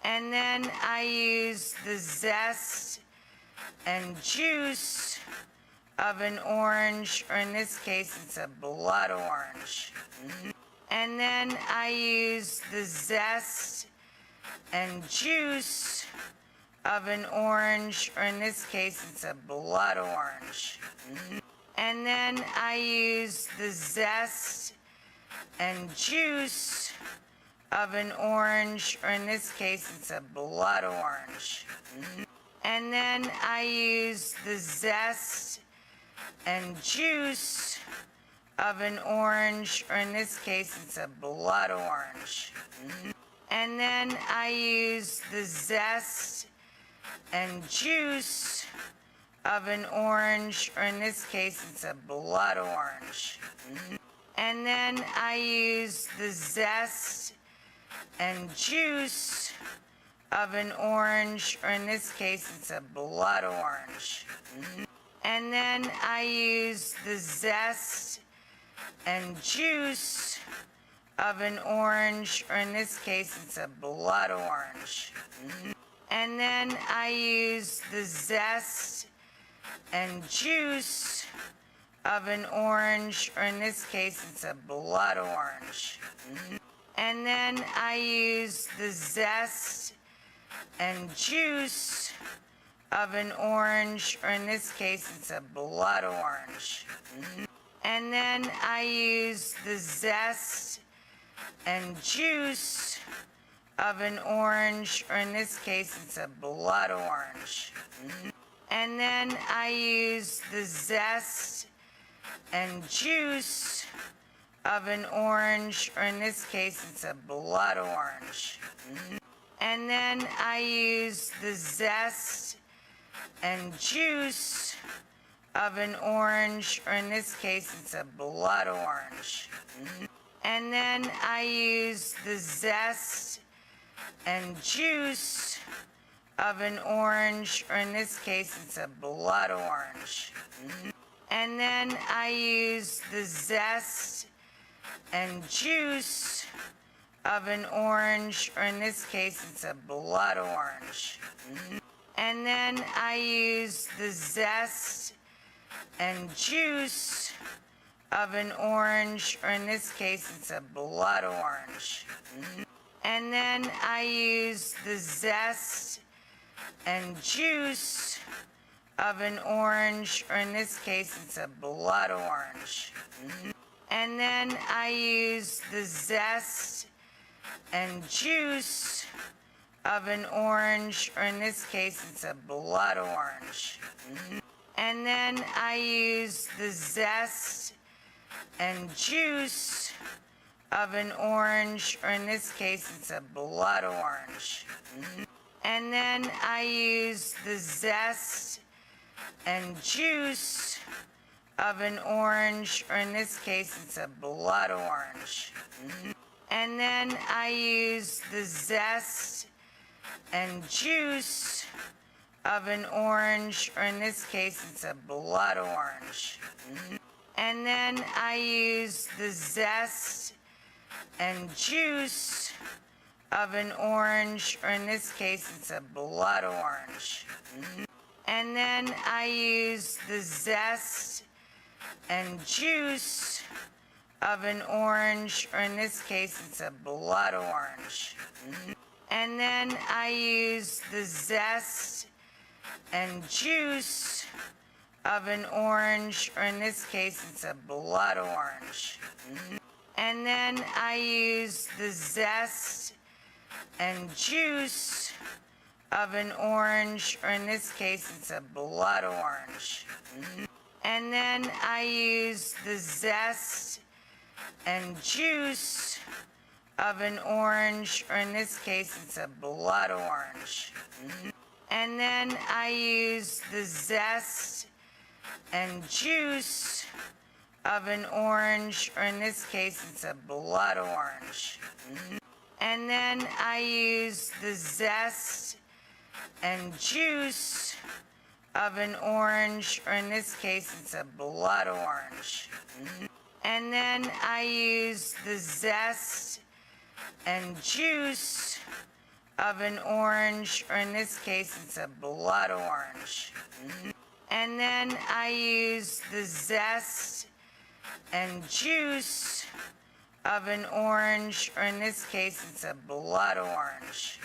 And then I use the zest and juice of an orange, or in this case, it's a blood orange. And then I use the zest and juice of an orange, or in this case, it's a blood orange. And then I use the zest and juice of an orange, or in this case, it's a blood orange. And then I use the zest and juice of an orange, or in this case, it's a blood orange. And then I use the zest and juice of an orange, or in this case, it's a blood orange. And then I use the zest and juice of an orange, or in this case, it's a blood orange. And then I use the zest and juice of an orange, or in this case, it's a blood orange. And then I use the zest and juice of an orange, or in this case, it's a blood orange. And then I use the zest and juice of an orange, or in this case, it's a blood orange. And then I use the zest and juice of an orange, or in this case, it's a blood orange. And then I use the zest and juice of an orange, or in this case, it's a blood orange. And then I use the zest and juice of an orange, or in this case, it's a blood orange. And then I use the zest and juice of an orange, or in this case, it's a blood orange. And then I use the zest and juice of an orange, or in this case, it's a blood orange. And then I use the zest and juice of an orange, or in this case, it's a blood orange. And then I use the zest and juice of an orange, or in this case, it's a blood orange. And then I use the zest and juice of an orange, or in this case, it's a blood orange. And then I use the zest and juice of an orange, or in this case, it's a blood orange. And then I use the zest and juice of an orange, or in this case, it's a blood orange. And then I use the zest and juice of an orange, or in this case, it's a blood orange. And then I use the zest and juice of an orange, or in this case, it's a blood orange. And then I use the zest and juice of an orange, or in this case, it's a blood orange. And then I use the zest and juice of an orange, or in this case, it's a blood orange. And then I use the zest and juice of an orange, or in this case, it's a blood orange. And then I use the zest and juice of an orange, or in this case, it's a blood orange. And then I use the zest and juice of an orange, or in this case, it's a blood orange. And then I use the zest and juice of an orange, or in this case, it's a blood orange. And then I use the zest and juice of an orange, or in this case, it's a blood orange. And then I use the zest and juice of an orange, or in this case, it's a blood orange.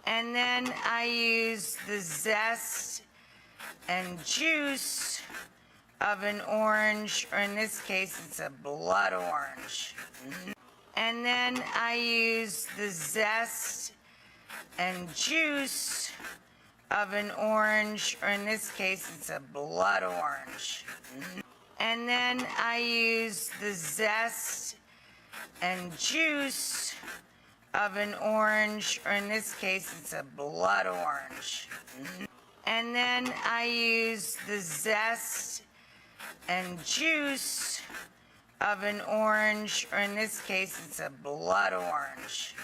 And then I use the zest and juice of an orange, or in this case, it's a blood orange. And then I use the zest and juice of an orange, or in this case, it's a blood orange. And then I use the zest and juice of an orange, or in this case, it's a blood orange. And then I use the zest and juice of an orange, or in this case, it's a blood orange.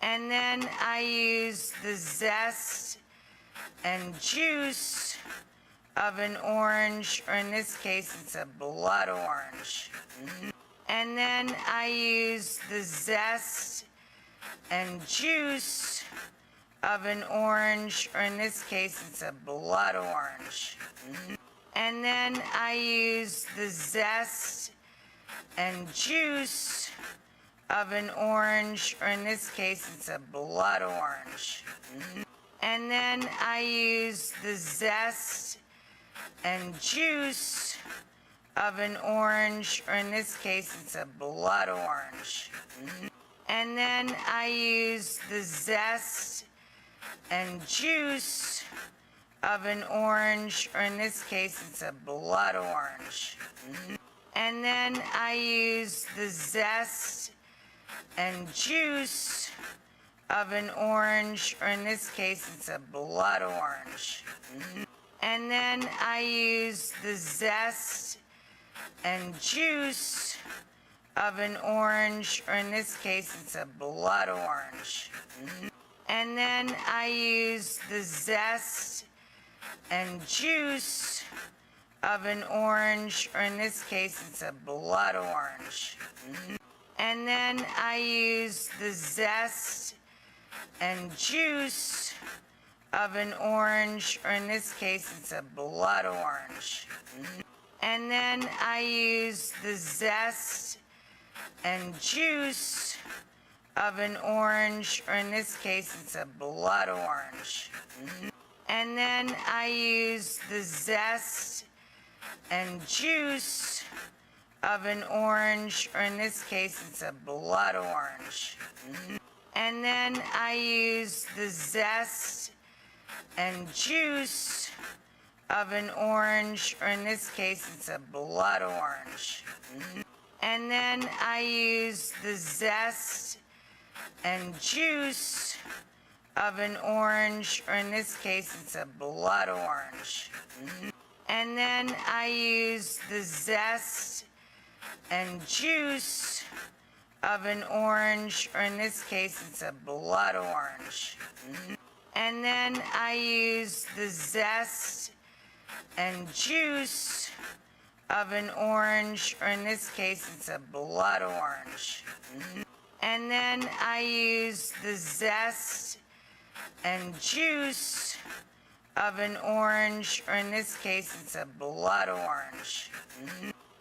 And then I use the zest and juice of an orange, or in this case, it's a blood orange. And then I use the zest and juice of an orange, or in this case, it's a blood orange. And then I use the zest and juice of an orange, or in this case, it's a blood orange. And then I use the zest and juice of an orange, or in this case, it's a blood orange. And then I use the zest and juice of an orange, or in this case, it's a blood orange. And then I use the zest and juice of an orange, or in this case, it's a blood orange. And then I use the zest and juice of an orange, or in this case, it's a blood orange. And then I use the zest and juice of an orange, or in this case, it's a blood orange. And then I use the zest and juice of an orange, or in this case, it's a blood orange. And then I use the zest and juice of an orange, or in this case, it's a blood orange. And then I use the zest and juice of an orange, or in this case, it's a blood orange. And then I use the zest and juice of an orange, or in this case, it's a blood orange. And then I use the zest and juice of an orange, or in this case, it's a blood orange. And then I use the zest and juice of an orange, or in this case, it's a blood orange. And then I use the zest and juice of an orange, or in this case, it's a blood orange. And then I use the zest and juice of an orange, or in this case, it's a blood orange.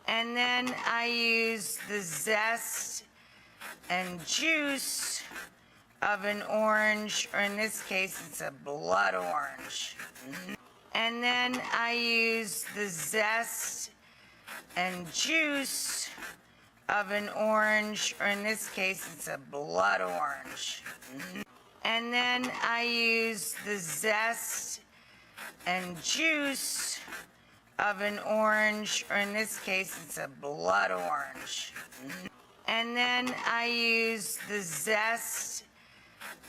And then I use the zest and juice of an orange, or in this case, it's a blood orange. And then I use the zest and juice of an orange, or in this case, it's a blood orange. And then I use the zest and juice of an orange, or in this case, it's a blood orange. And then I use the zest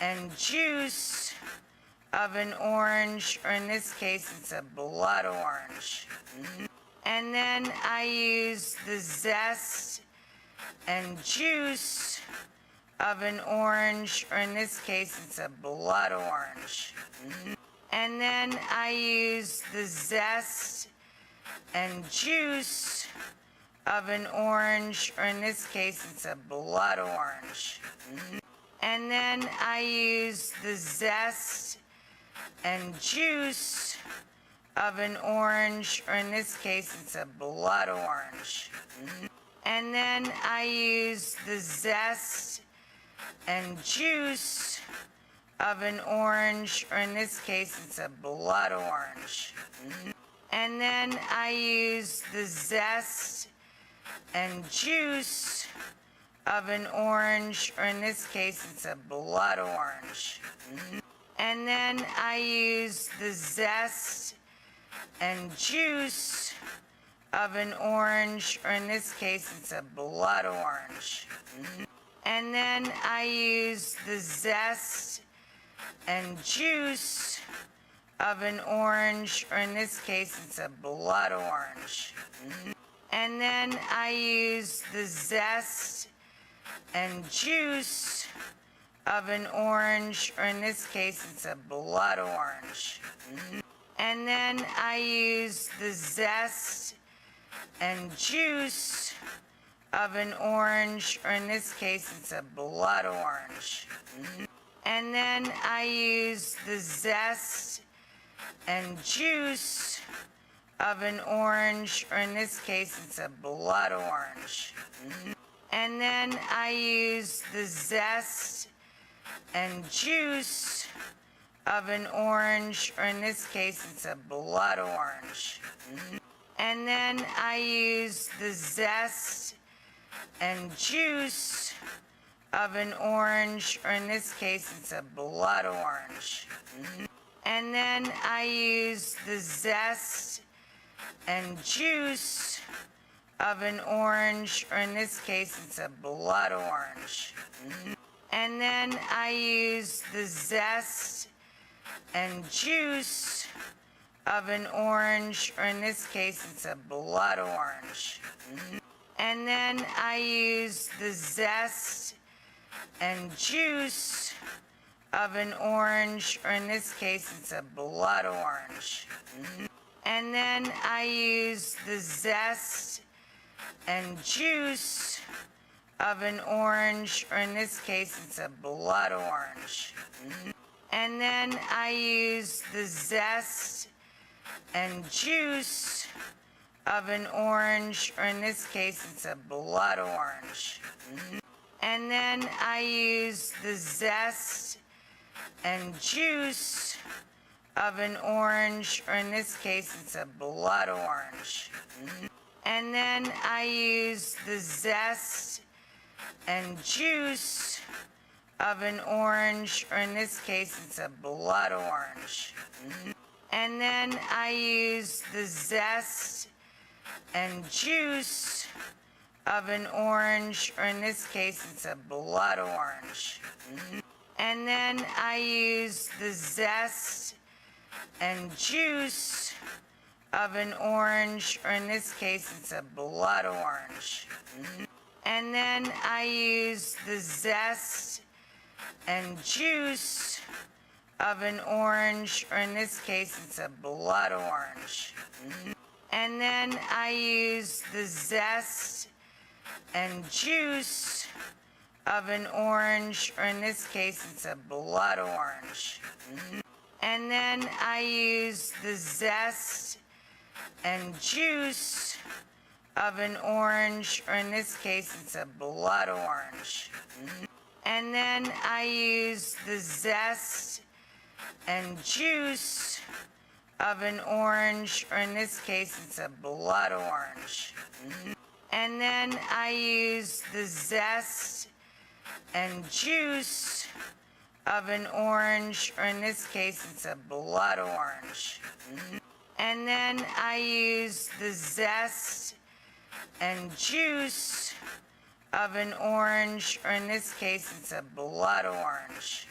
and juice of an orange, or in this case, it's a blood orange. And then I use the zest and juice of an orange, or in this case, it's a blood orange. And then I use the zest and juice of an orange, or in this case, it's a blood orange. And then I use the zest and juice of an orange, or in this case, it's a blood orange. And then I use the zest and juice of an orange, or in this case, it's a blood orange. And then I use the zest and juice of an orange, or in this case, it's a blood orange. And then I use the zest and juice of an orange, or in this case, it's a blood orange. And then I use the zest and juice of an orange, or in this case, it's a blood orange. And then I use the zest and juice of an orange, or in this case, it's a blood orange. And then I use the zest and juice of an orange, or in this case, it's a blood orange. And then I use the zest and juice of an orange, or in this case, it's a blood orange. And then I use the zest and juice of an orange, or in this case, it's a blood orange. And then I use the zest and juice of an orange, or in this case, it's a blood orange. And then I use the zest and juice of an orange, or in this case, it's a blood orange. And then I use the zest and juice of an orange, or in this case, it's a blood orange. And then I use the zest and juice of an orange, or in this case, it's a blood orange. And then I use the zest and juice of an orange, or in this case, it's a blood orange. And then I use the zest and juice of an orange, or in this case, it's a blood orange. And then I use the zest and juice of an orange, or in this case, it's a blood orange. And then I use the zest and juice of an orange, or in this case, it's a blood orange. And then I use the zest and juice of an orange, or in this case, it's a blood orange. And then I use the zest and juice of an orange, or in this case, it's a blood orange. And then I use the zest and juice of an orange, or in this case, it's a blood orange. And then I use the zest and juice of an orange, or in this case, it's a blood orange. And then I use the zest and juice of an orange, or in this case, it's a blood orange. And then I use the zest and juice of an orange, or in this case, it's a blood orange. And then I use the zest and juice of an orange, or in this case, it's a blood orange. And then I use the zest and juice of an orange, or in this case, it's a blood orange.